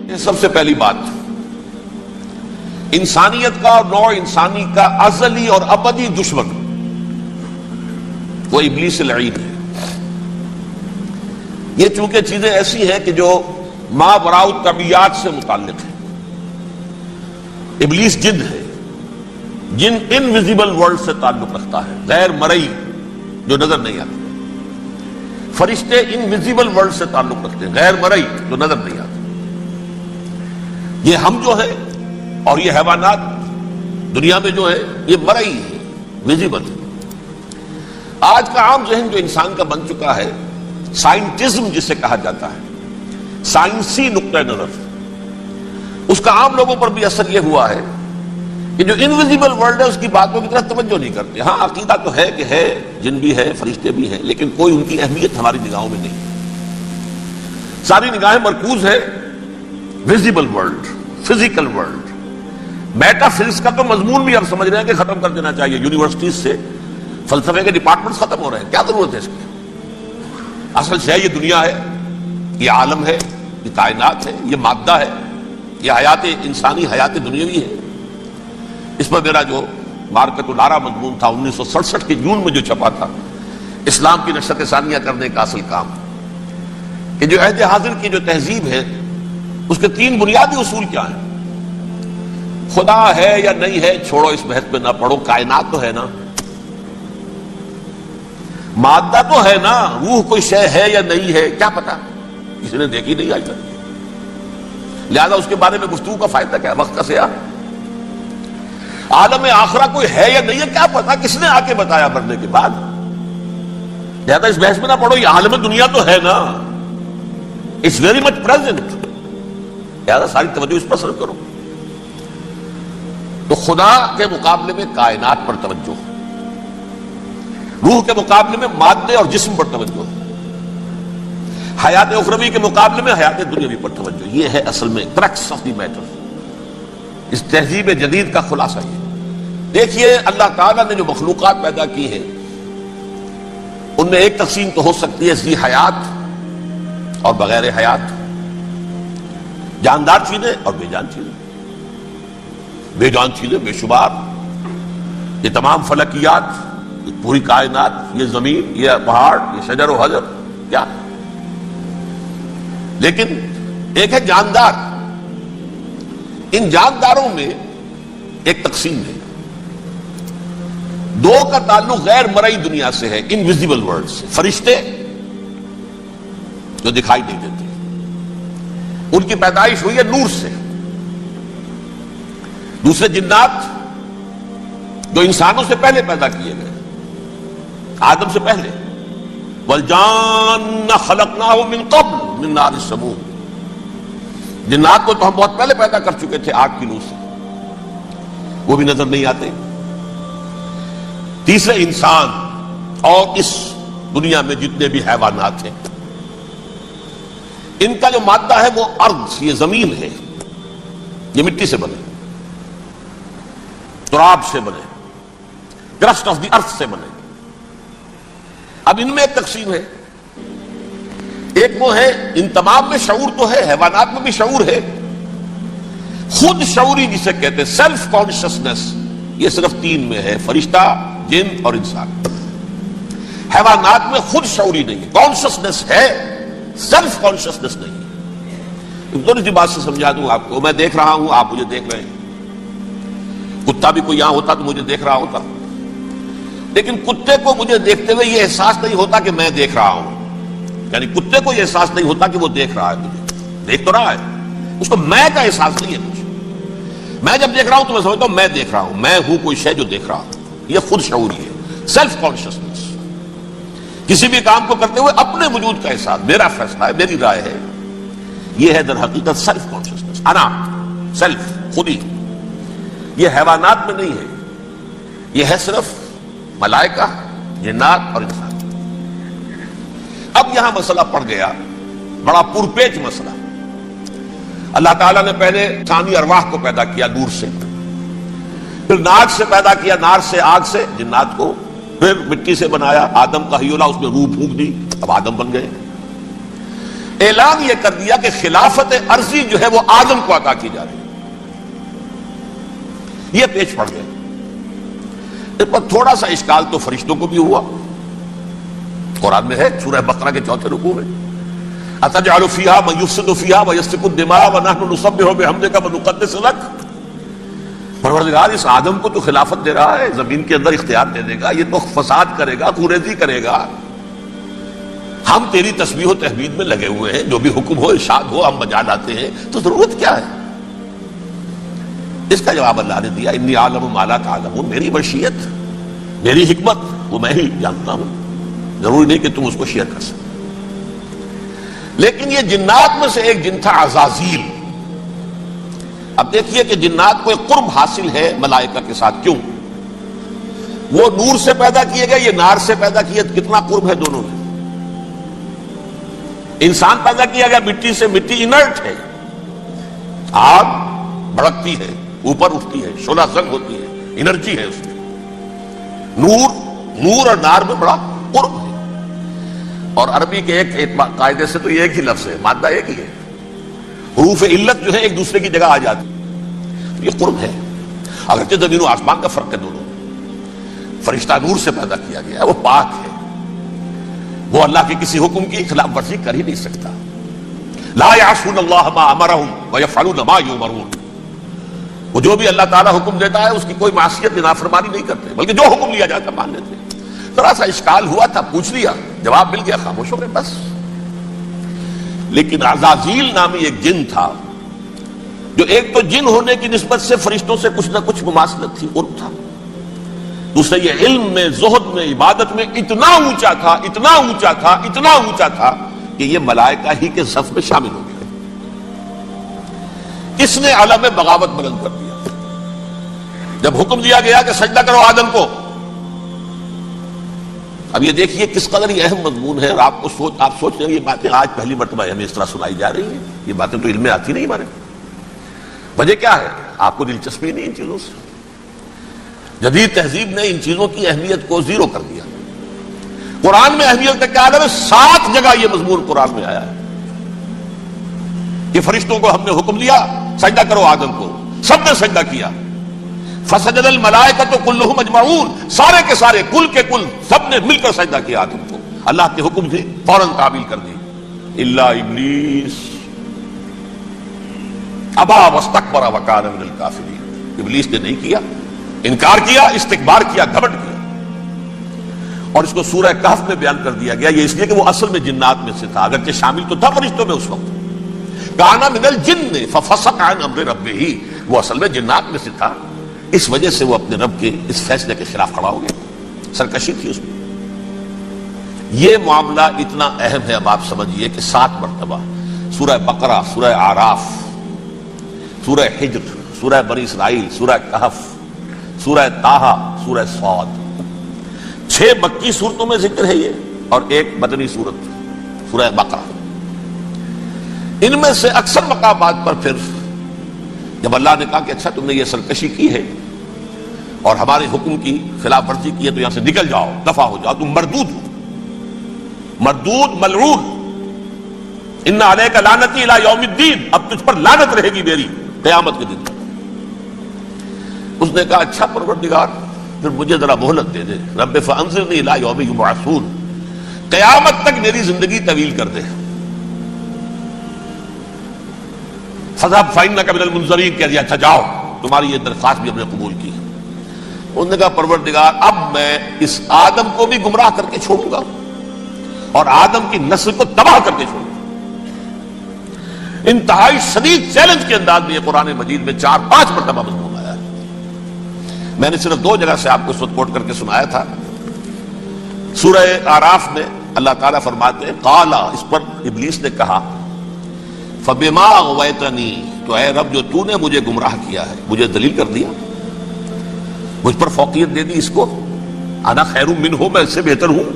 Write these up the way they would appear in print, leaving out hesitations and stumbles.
سب سے پہلی بات، انسانیت کا اور نوع انسانی کا ازلی اور ابدی دشمن وہ ابلیس لعین ہے۔ یہ چونکہ چیزیں ایسی ہیں کہ جو ما وراء الطبیعات سے متعلق ہے۔ ابلیس جن ہے، جن انویزیبل ورلڈ سے تعلق رکھتا ہے، غیر مرئی جو نظر نہیں آتی۔ فرشتے انویزیبل ورلڈ سے تعلق رکھتے ہیں، غیر مرئی جو نظر نہیں آتے۔ یہ ہم جو ہے اور یہ حیوانات دنیا میں جو ہے یہ مرئی ہے، ویزیبل ہے۔ آج کا عام ذہن جو انسان کا بن چکا ہے، سائنٹزم جسے کہا جاتا ہے، سائنسی نقطہ نظر، اس کا عام لوگوں پر بھی اثر یہ ہوا ہے کہ جو انویزیبل ورلڈ ہے اس کی باتوں کی طرف توجہ نہیں کرتے۔ ہاں عقیدہ تو ہے کہ ہے، جن بھی ہے، فرشتے بھی ہیں، لیکن کوئی ان کی اہمیت ہماری نگاہوں میں نہیں۔ ساری نگاہیں مرکوز ہے visible world, physical world. Meta physics کا تو مضمون بھی اب سمجھ رہے ہیں کہ ختم کر دینا چاہیے، یونیورسٹیز سے فلسفے کے ڈپارٹمنٹس ختم ہو رہے ہیں، کیا ضرورت ہے اس کی؟ اصل شے یہ دنیا ہے، یہ عالم ہے، یہ کائنات ہے، یہ مادہ ہے، یہ حیات انسانی، حیات دنیاوی ہے۔ اس پر میرا جو مارکت الارا مضمون تھا 1967 کے جون میں جو چھپا تھا، اسلام کی نشرت ثانیہ کرنے کا اصل کام، کہ جو عہد حاضر کی جو تہذیب ہے اس کے 3 بنیادی اصول کیا ہیں؟ خدا ہے یا نہیں ہے چھوڑو، اس بحث پہ نہ پڑھو، کائنات تو ہے نا، مادہ تو ہے نا، روح کوئی شے ہے یا نہیں ہے کیا پتا، کسی نے دیکھی نہیں آج تک، لہذا اس کے بارے میں گفتگو کا فائدہ کیا، وقت کا سیاح۔ عالم آخرہ کوئی ہے یا نہیں ہے کیا پتا، کس نے آ کے بتایا مرنے کے بعد، لہذا اس بحث میں نہ پڑھو، یہ عالم دنیا تو ہے نا، اٹس ویری مچ پریزنٹ، لہذا ساری توجہ اس پر صرف کرو۔ تو خدا کے مقابلے میں کائنات پر توجہ، روح کے مقابلے میں مادے اور جسم پر توجہ، حیات اخروی کے مقابلے میں حیات دنیاوی پر توجہ۔ یہ ہے اصل میں کرکس آف دی میٹر، اس تہذیب جدید کا خلاصہ یہ۔ دیکھیے اللہ تعالیٰ نے جو مخلوقات پیدا کی ہیں ان میں ایک تقسیم تو ہو سکتی ہے ذی حیات اور بغیر حیات، جاندار چیزیں اور بے جان چیزیں۔ بے جان چیزیں بے شمار، یہ تمام فلکیات، یہ پوری کائنات، یہ زمین، یہ پہاڑ، یہ شجر و حجر، کیا؟ لیکن ایک ہے جاندار۔ ان جانداروں میں ایک تقسیم ہے، 2 کا تعلق غیر مرئی دنیا سے ہے، انویزیبل ورلڈ سے۔ فرشتے جو دکھائی نہیں دیتے، ان کی پیدائش ہوئی ہے نور سے۔ دوسرے جنات جو انسانوں سے پہلے پیدا کیے گئے، آدم سے پہلے، وَالْجَانَّ خَلَقْنَاهُ مِن قَبْلُ مِن نَارِ السَّمُومِ، جنات کو تو ہم بہت پہلے پیدا کر چکے تھے آگ کی نور سے، وہ بھی نظر نہیں آتے۔ تیسرے انسان اور اس دنیا میں جتنے بھی حیوانات ہیں، ان کا جو مادہ ہے وہ ارض، یہ زمین ہے، یہ مٹی سے بنے، تراب سے بنے، کرسٹ آف دی ارتھ سے بنے۔ اب ان میں ایک تقسیم ہے، ایک وہ ہے، ان تمام میں شعور تو ہے، حیوانات میں بھی شعور ہے، خود شعوری جسے کہتے ہیں سیلف کانشسنس، یہ صرف 3 میں ہے، فرشتہ، جن اور انسان۔ حیوانات میں خود شعوری نہیں ہے، کانشسنس ہے، سیلف کانشسنس نہیں ہے۔ تھوڑی سی بات سے سمجھا دوں آپ کو، میں دیکھ رہا ہوں، آپ مجھے دیکھ رہے ہیں، کتا بھی کوئی یہاں ہوتا تو مجھے دیکھ رہا ہوتا، لیکن کتے کو مجھے دیکھتے ہوئے یہ احساس نہیں ہوتا کہ میں دیکھ رہا ہوں، یعنی کتے کو یہ احساس نہیں ہوتا کہ وہ دیکھ رہا ہے، مجھے دیکھ تو رہا ہے، اس کو میں کا احساس نہیں ہے کچھ۔ میں جب دیکھ رہا ہوں تو میں سمجھتا ہوں میں دیکھ رہا ہوں، میں ہوں کوئی شے جو دیکھ رہا ہوں، یہ خود شعوری ہے، سیلف کانشسنس۔ کسی بھی کام کو کرتے ہوئے اپنے وجود کا احساس، میرا فیصلہ ہے، میری رائے ہے، یہ ہے در حقیقت سیلف کانشسنس، انا، سیلف، خودی۔ یہ حیوانات میں نہیں ہے، یہ ہے صرف ملائکہ، جنات اور انسان۔ اب یہاں مسئلہ پڑ گیا، بڑا پرپیچ مسئلہ۔ اللہ تعالیٰ نے پہلے انسانی ارواح کو پیدا کیا نور سے، پھر ناک سے پیدا کیا، نار سے، آگ سے جنات کو، پھر مٹی سے بنایا، آدم کا حی اللہ، اس میں روح پھونک دی، اب آدم بن گئے۔ اعلان یہ کر دیا کہ خلافت عرضی جو ہے وہ آدم کو عطا کی جا رہی ہے. یہ پیش پڑ گئے. اس پر تھوڑا سا اشکال تو فرشتوں کو بھی ہوا. قرآن میں ہے سورہ بقرہ کے 4 رکوع میں اتجعل فیہا من یفسد فیہا ویسفک الدماء ونحن نسبح بحمدک ونقدس لک. پروردگار اس آدم کو تو خلافت دے رہا ہے, زمین کے اندر اختیار دے دے گا, یہ تو فساد کرے گا, خوریزی کرے گا, ہم تیری تسبیح و تحمید میں لگے ہوئے ہیں, جو بھی حکم ہو ارشاد ہو ہم بجا لاتے ہیں, تو ضرورت کیا ہے؟ اس کا جواب اللہ نے دیا انی اعلم ما لا تعلمون. میری مشیت, میری حکمت وہ میں ہی جانتا ہوں, ضروری نہیں کہ تم اس کو شیئر کر سکتے. لیکن یہ جنات میں سے ایک جن تھا عزازیل. اب دیکھیے کہ جنات کو ایک قرب حاصل ہے ملائکہ کے ساتھ. کیوں؟ وہ نور سے پیدا کیے گئے, یہ نار سے پیدا کیے, کتنا قرب ہے دونوں میں. انسان پیدا کیا گیا مٹی سے, مٹی انرٹ ہے, آگ بھڑکتی ہے, اوپر اٹھتی ہے, شعلہ زنگ ہوتی ہے, انرجی ہے اس میں. نور اور نار میں بڑا قرب ہے. اور عربی کے ایک قاعدے سے تو یہ ایک ہی لفظ ہے, مادہ ایک ہی ہے, حروف علت جو ہے ایک دوسرے کی جگہ آ جاتی. یہ قرب ہے, اگرچہ زمین و آسمان کا فرق ہے دونوں. فرشتہ نور سے پیدا کیا گیا ہے, وہ پاک ہے, وہ اللہ کے کسی حکم کی خلاف ورزی کر ہی نہیں سکتا. لا یعصون اللہ ما امرہم ویفعلون ما یؤمرون. وہ جو بھی اللہ تعالیٰ حکم دیتا ہے اس کی کوئی معصیت نافرمانی نہیں کرتے, بلکہ جو حکم لیا جاتا مان لیتے. ذرا سا اشکال ہوا تھا, پوچھ لیا, جواب مل گیا, خاموش ہو گئے بس. لیکن عزازیل نامی ایک جن تھا جو ایک تو جن ہونے کی نسبت سے فرشتوں سے کچھ نہ کچھ مماثلت تھی, قرب تھا. دوسرے یہ علم میں, زہد میں, عبادت میں اتنا اونچا تھا, اتنا اونچا تھا, اتنا اونچا تھا کہ یہ ملائکہ ہی کے صف میں شامل ہو گئے. کس نے علم بغاوت بلند کر دیا جب حکم دیا گیا کہ سجدہ کرو آدم کو. اب یہ دیکھیے کس قدر یہ اہم مضمون ہے. اور آپ سوچ رہے ہیں یہ باتیں آج پہلی مرتبہ ہمیں اس طرح سنائی جا رہی ہیں. یہ باتیں تو علم میں آتی نہیں ہمارے. وجہ کیا ہے؟ آپ کو دلچسپی نہیں ان چیزوں سے. جدید تہذیب نے ان چیزوں کی اہمیت کو زیرو کر دیا. قرآن میں اہمیت کا کیا عالم ہے؟ 7 جگہ یہ مضمون قرآن میں آیا ہے کہ فرشتوں کو ہم نے حکم دیا سجدہ کرو آدم کو, سب نے سجدہ کیا. فسجد الملائکۃ کلھم اجمعون, سارے کے سارے, کل کے کل, سب نے مل کر سجدہ کیا آدم کو. اللہ کے حکم سے فوراً تعمیل کر دی. الا ابلیس ابا واستکبر وکان من الکافرین. ابلیس نے نہیں کیا, انکار کیا, استکبار کیا, گھمنڈ کیا. اور اس کو سورہ کہف میں بیان کر دیا گیا. یہ اس لیے کہ وہ اصل میں جنات میں سے تھا, اگرچہ شامل تو تھا فرشتوں میں اس وقت. کان من الجن ففسق عن امر ربہ, وہ اصل میں جنات میں سے تھا, اس وجہ سے وہ اپنے رب کے اس فیصلے کے خلاف کھڑا ہو گیا. سرکشی تھی اس میں. یہ معاملہ اتنا اہم ہے, اب آپ سمجھیے کہ 7 مرتبہ سورہ بقرہ, سورہ اعراف, سورہ حجر, سورہ بنی اسرائیل, سورہ کہف, سورہ طٰہٰ, سورہ صاد, 6 مکی صورتوں میں ذکر ہے یہ, اور ایک مدنی صورت سورہ بقرہ. ان میں سے اکثر مقامات پر پھر جب اللہ نے کہا کہ اچھا تم نے یہ سرکشی کی ہے اور ہمارے حکم کی خلاف ورزی کی ہے تو یہاں سے نکل جاؤ, دفع ہو جاؤ, تم مردود ہو, مردود ملعون. ان علیک لعنتی الی یوم الدین, اب تجھ پر لعنت رہے گی میری قیامت کے دن. اس نے کہا اچھا پروردگار پھر مجھے ذرا مہلت دے دے, رب فانظرنی الی یوم یبعثون, قیامت تک میری زندگی طویل کر دے. فذهب فإنك من المنظرین, کہہ دیا اچھا جاؤ, تمہاری یہ درخواست بھی ہم نے قبول کی. انہوں نے کہا پروردگار اب میں اس آدم کو بھی گمراہ کر کے چھوڑوں گا اور آدم کی نسل کو تباہ کر کے چھوڑوں گا. انتہائی شدید چیلنج کے انداز میں یہ قرآن مجید میں 4-5 مرتبہ مضمون آیا ہے. میں نے صرف 2 جگہ سے آپ کو اس وقت کوٹ کر کے سنایا تھا. سورہ اعراف میں اللہ تعالیٰ فرماتے ہیں قالا, اس پر ابلیس نے کہا فبما اغویتنی, تو اے رب جو تو نے مجھے گمراہ کیا ہے, مجھے ذلیل کر دیا, مجھ پر فوقیت دے دی اس کو, انا خیر منہ, میں اس سے بہتر ہوں,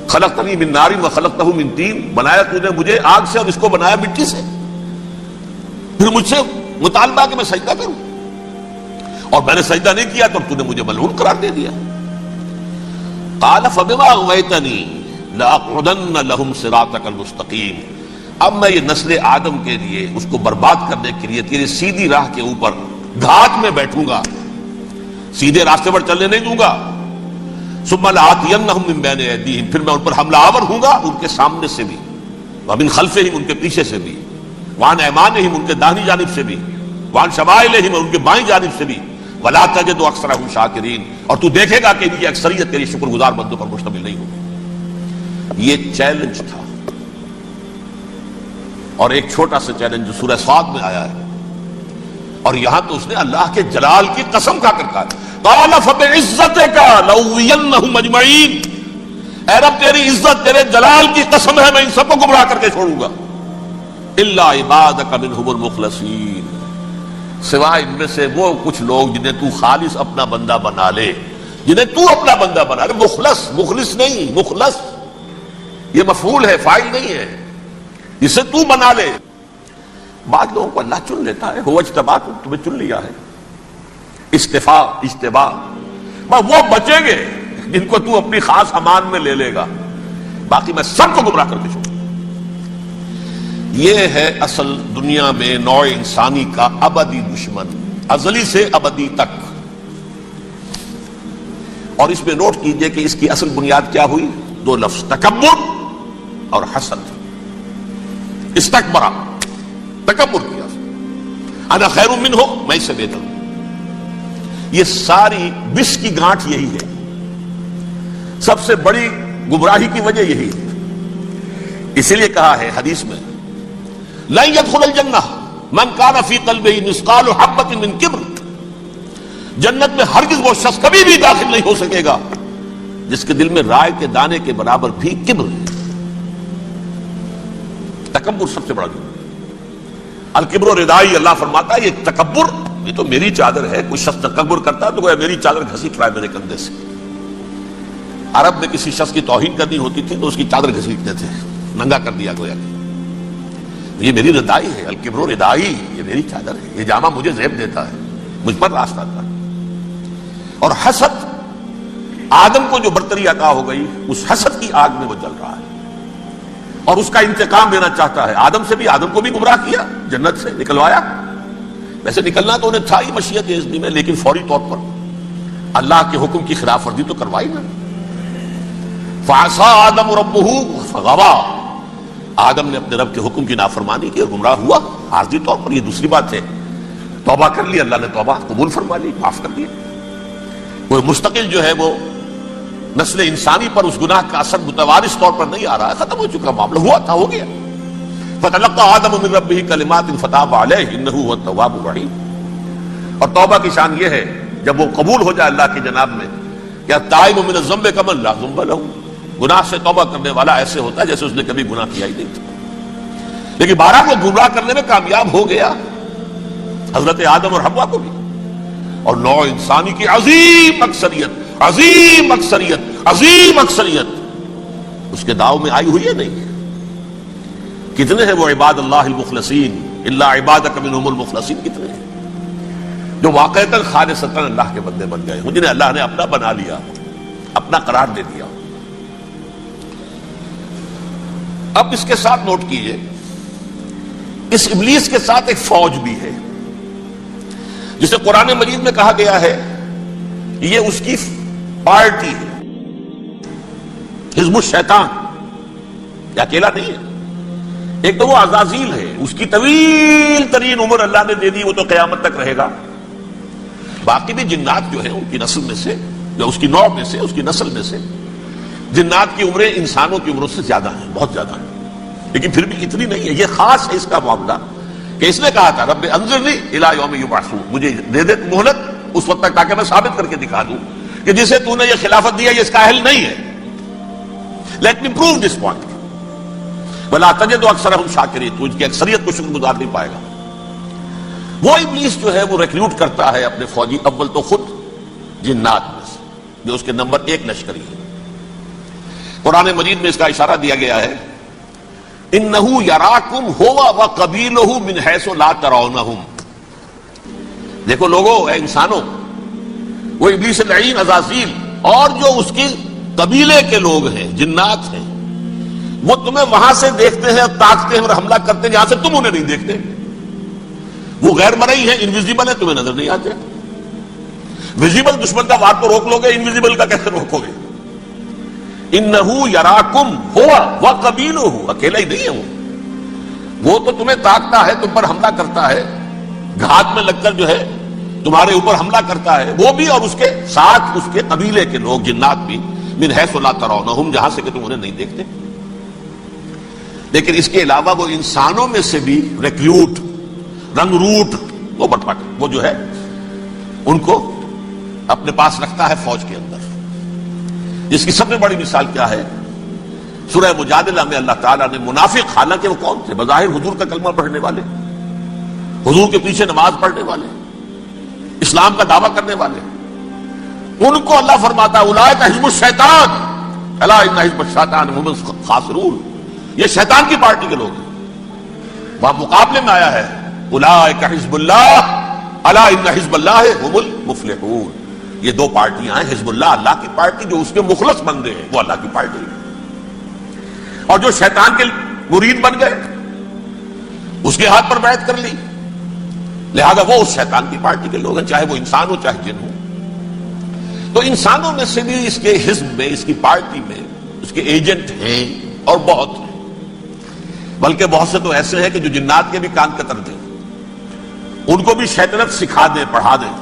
خلقتنی من نار وخلقتہ من طین, بنایا تو نے مجھے آگ سے اور اس کو بنایا مٹی سے, پھر مجھ سے مطالبہ کہ میں سجدہ کروں, اور میں نے سجدہ نہیں کیا تو تو نے مجھے ملعون قرار دے دیا. قال فبما اغویتنی لاقعدن لهم صراطک المستقیم, اب میں یہ نسل آدم کے لیے اس کو برباد کرنے کے لیے تیری سیدھی راہ کے اوپر گھات میں بیٹھوں گا، سیدھے راستے پر چلنے نہیں دوں گا۔ ثم لآتینہم من بین ایدیہم، پھر میں ان پر حملہ آور ہوں گا ان کے سامنے سے بھی، ومن خلفہم ان کے پیچھے سے بھی، وعن ایمانہم ان کے داہنی جانب سے بھی، وعن شمائلہم ان کے بائیں جانب سے بھی، ولا تجد اکثرہم شاکرین، اور تو دیکھے گا کہ ان کی اکثریت تیری شکر گزار بندوں پر مشتمل نہیں ہوگی۔ یہ چیلنج تھا، اور ایک چھوٹا سا چیلنج جو سورہ صاد میں آیا ہے، اور یہاں تو اس نے اللہ کے جلال کی قسم کھا کر کہا، قال فبعزتک لأغوینہم اجمعین، اے رب تیری عزت تیرے جلال کی قسم ہے میں ان سب کو گمراہ کر کے چھوڑوں گا، الا عبادک منہم المخلصین، سوائے ان میں سے وہ کچھ لوگ جنہیں تو خالص اپنا بندہ بنا لے، جنہیں تو اپنا بندہ بنا لے۔ مخلص، مخلص نہیں، مخلص یہ مفعول ہے، فاعل نہیں ہے، جسے تو بنا لے۔ بعض لوگوں کو اللہ چن لیتا ہے، هو اجتباکم، تمہیں چن لیا ہے، استفاء اجتباء، وہ بچیں گے جن کو تو اپنی خاص امان میں لے لے گا، باقی میں سب کو گمراہ کر کے چھوڑوں۔ یہ ہے اصل دنیا میں نوع انسانی کا ابدی دشمن، ازلی سے ابدی تک۔ اور اس میں نوٹ کیجئے کہ اس کی اصل بنیاد کیا ہوئی؟ دو لفظ، تکبر اور حسد۔ استکبرا، تکبر کیا، انا خیر منہ، میں اس سے بہتر ہوں۔ یہ ساری بس کی گانٹھ یہی ہے، سب سے بڑی گمراہی کی وجہ یہی ہے۔ اسی لیے کہا ہے حدیث میں، لن يدخل الجنہ من کان فی قلبہ مثقال حبۃ من کبر، جنت میں ہرگز وہ شخص کبھی بھی داخل نہیں ہو سکے گا جس کے دل میں رائے کے دانے کے برابر بھی کبر ہے۔ تکبر سب سے بڑا جرم، الکبر ردائی، اللہ فرماتا ہے یہ تکبر یہ تو میری چادر ہے۔ کوئی شخص تکبر کرتا ہے تو گویا میری چادر گھسیٹ رہا ہے میرے کندھے سے۔ عرب میں کسی شخص کی توہین کرنی ہوتی تھی تو اس کی چادر گھسیٹتے تھے، ننگا کر دیا گویا کہ یہ میری ردائی ہے، الکبر ردائی، یہ میری چادر ہے، یہ جامہ مجھے زیب دیتا ہے، مجھ پر راستہ آتا ہے۔ اور حسد، آدم کو جو برتری عطا ہو گئی اس حسد کی آگ میں وہ جل رہا ہے اور اس کا انتقام لینا چاہتا ہے۔ آدم سے بھی، آدم کو بھی گمراہ کیا، جنت سے نکلوایا، ویسے نکلنا تو انہیں تھا ہی مشیت اذن میں، لیکن فوری طور پر اللہ کے حکم کی خلاف ورزی تو کروائی نا۔ فعصى آدم ربہ فغوى، آدم نے اپنے رب کے حکم کی نافرمانی کی اور گمراہ ہوا عارضی طور پر۔ یہ دوسری بات ہے، توبہ کر لی، اللہ نے توبہ قبول فرما لی، معاف کر دیا۔ وہ مستقل جو ہے وہ نسل انسانی پر اس گناہ کا اثر متوارث طور پر نہیں آ رہا ہے، ختم ہو چکا معاملہ، ہوا تھا ہو گیا۔ فتلقى آدم من ربہ کلمات فتاب علیہ انہ هو التواب الرحیم۔ اور توبہ کی شان یہ ہے جب وہ قبول ہو جائے اللہ کی جناب میں، کیا التائب من الذنب کمن لا ذنب له، گناہ سے توبہ کرنے والا ایسے ہوتا ہے جیسے اس نے کبھی گناہ کیا ہی نہیں تھا۔ لیکن بارہ کو گمراہ کرنے میں کامیاب ہو گیا، حضرت آدم اور حوا کو بھی، اور نوع انسانی کی عظیم اکثریت، عظیم اکثریت، عظیم اکثریت اس کے داؤ میں آئی ہوئی ہے نہیں۔ کتنے ہیں وہ عباد اللہ المخلصین، الا عبادک منہم المخلصین، کتنے ہیں جو واقعتاً خالصتاً اللہ کے بندے بن گئے، جنہیں اللہ نے اپنا بنا لیا، اپنا قرار دے دیا۔ اب اس کے ساتھ نوٹ کیجئے، اس ابلیس کے ساتھ ایک فوج بھی ہے جسے قرآن مجید میں کہا گیا ہے یہ اس کی پارٹی ہے، حزب الشیطان، یہ اکیلا نہیں ہے۔ ایک تو وہ عزازیل ہے، اس کی طویل ترین عمر اللہ نے دے دی، وہ تو قیامت تک رہے گا۔ باقی بھی جنات جو ہیں ان کی نسل میں سے، یا اس کی نوع میں سے، اس کی نسل میں سے، جنات کی عمریں انسانوں کی عمروں سے زیادہ ہیں، بہت زیادہ ہیں، لیکن پھر بھی اتنی نہیں ہے۔ یہ خاص ہے اس کا معاملہ کہ اس نے کہا تھا رب انظرنی الی یوم یبعثون، مجھے دے دے مہلت اس وقت تک تاکہ میں ثابت کر کے دکھا دوں کہ جسے تو نے یہ خلافت دیا یہ اس کا اہل نہیں ہے۔ Let me prove this point, ولا تجد اکثرہم شاکرین، تو ان کی اکثریت کو شکر گزار نہیں پائے گا۔ وہ ابلیس جو ہے وہ ریکروٹ کرتا ہے اپنے فوجی، اول تو خود جنات میں سے جو اس کے نمبر 1 لشکری ہے۔ قرآن مجید میں اس کا اشارہ دیا گیا ہے، انہو یراکم ہوا وقبیلہ من حیث لا ترونہم۔ دیکھو لوگو، اے انسانوں، وہ ابلیس لعین عزازیل اور جو اس کے قبیلے کے لوگ ہیں، جنات ہیں، وہ تمہیں وہاں سے دیکھتے ہیں اور تاکتے ہیں اور حملہ کرتے ہیں جہاں سے تم انہیں نہیں دیکھتے. وہ غیر مرئی ہیں، انویزیبل ہے، تمہیں نظر نہیں آتے. ویزیبل دشمن کا وار تو روک لو گے، انویزیبل کا کیسے روکو گے؟ انہو یراکم ہوا وقبیلہ، اکیلا ہی نہیں ہے وہ تو تمہیں تاکتا ہے، تم پر حملہ کرتا ہے، گھات میں لگ کر جو ہے تمہارے اوپر حملہ کرتا ہے، وہ بھی اور اس کے ساتھ اس کے قبیلے کے لوگ جنات بھی، من حیث لا ترونہم، جہاں سے کہ تم انہیں نہیں دیکھتے. لیکن اس کے علاوہ وہ انسانوں میں سے بھی ریکریوٹ، رنگ روٹ، وہ بٹپٹ، وہ جو ہے ان کو اپنے پاس رکھتا ہے فوج کے اندر. جس کی سب سے بڑی مثال کیا ہے؟ سورہ مجادلہ میں اللہ تعالیٰ نے منافق، حالانکہ وہ کون تھے؟ بظاہر حضور کا کلمہ پڑھنے والے، حضور کے پیچھے نماز پڑھنے والے، اسلام کا دعویٰ کرنے والے، ان کو اللہ فرماتا ہے اولئک حزب الشیطان الا ان حزب الشیطان هم الخاسرون، یہ شیطان کی پارٹی کے لوگ ہیں. وہاں مقابلے میں آیا ہے اولئک حزب اللہ الا ان حزب اللہ هم المفلحون. یہ دو پارٹیاں ہیں، حزب اللہ اللہ کی پارٹی جو اس کے مخلص بندے ہیں، وہ اللہ کی پارٹی ہے، اور جو شیطان کے مرید بن گئے اس کے ہاتھ پر بیعت کر لی، لہذا وہ اس شیطان کی پارٹی کے لوگ ہیں، چاہے وہ انسان ہو چاہے جن ہو. تو انسانوں میں سے بھی اس کے حزب میں، اس کی پارٹی میں اس کے ایجنٹ ہیں اور بہت ہیں، بلکہ بہت سے تو ایسے ہیں کہ جو جنات کے بھی کان کتر دیں، ان کو بھی شیطنت سکھا دیں، پڑھا دیں.